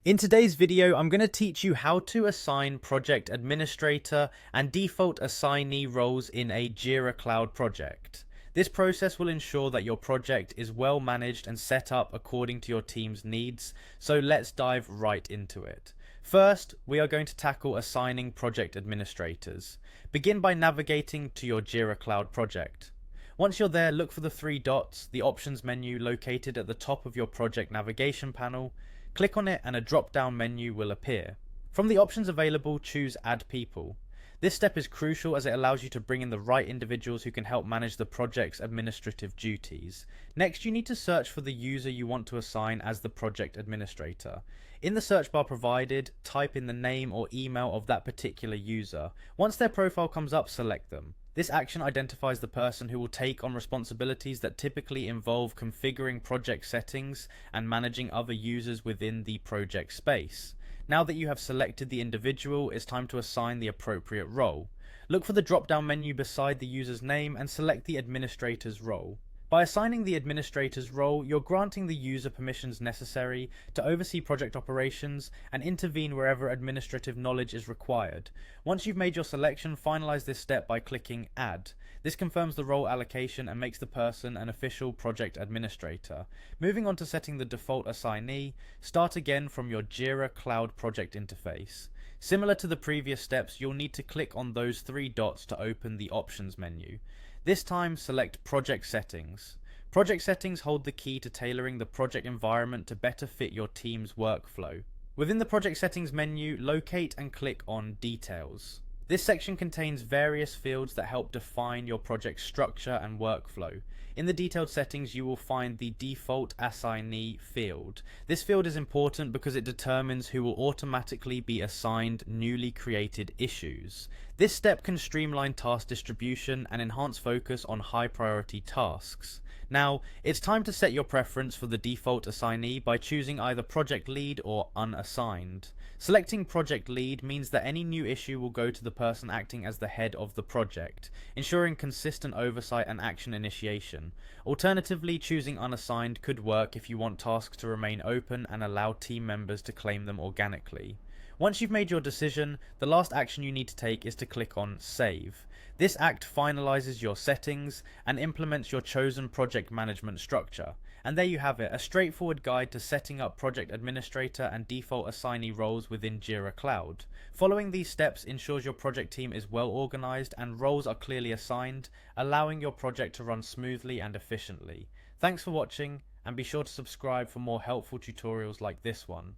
In today's video, I'm going to teach you how to assign project administrator and default assignee roles in a Jira Cloud project. This process will ensure that your project is well managed and set up according to your team's needs, so let's dive right into it. First, we are going to tackle assigning project administrators. Begin by navigating to your Jira Cloud project. Once you're there, look for the three dots, the options menu located at the top of your project navigation panel. Click on it and a drop-down menu will appear. From the options available, choose Add People. This step is crucial as it allows you to bring in the right individuals who can help manage the project's administrative duties. Next, you need to search for the user you want to assign as the project administrator. In the search bar provided, type in the name or email of that particular user. Once their profile comes up, select them. This action identifies the person who will take on responsibilities that typically involve configuring project settings and managing other users within the project space. Now that you have selected the individual, it's time to assign the appropriate role. Look for the drop-down menu beside the user's name and select the administrator's role. By assigning the administrator's role, you're granting the user permissions necessary to oversee project operations and intervene wherever administrative knowledge is required. Once you've made your selection, finalize this step by clicking Add. This confirms the role allocation and makes the person an official project administrator. Moving on to setting the default assignee, start again from your Jira Cloud project interface. Similar to the previous steps, you'll need to click on those three dots to open the options menu. This time, select Project Settings. Project Settings hold the key to tailoring the project environment to better fit your team's workflow. Within the Project Settings menu, locate and click on Details. This section contains various fields that help define your project structure and workflow. In the detailed settings, you will find the default assignee field. This field is important because it determines who will automatically be assigned newly created issues. This step can streamline task distribution and enhance focus on high priority tasks. Now, it's time to set your preference for the default assignee by choosing either project lead or unassigned. Selecting project lead means that any new issue will go to the person acting as the head of the project, ensuring consistent oversight and action initiation. Alternatively, choosing unassigned could work if you want tasks to remain open and allow team members to claim them organically. Once you've made your decision, the last action you need to take is to click on Save. This act finalizes your settings and implements your chosen project management structure. And there you have it, a straightforward guide to setting up project administrator and default assignee roles within Jira Cloud. Following these steps ensures your project team is well organized and roles are clearly assigned, allowing your project to run smoothly and efficiently. Thanks for watching, and be sure to subscribe for more helpful tutorials like this one.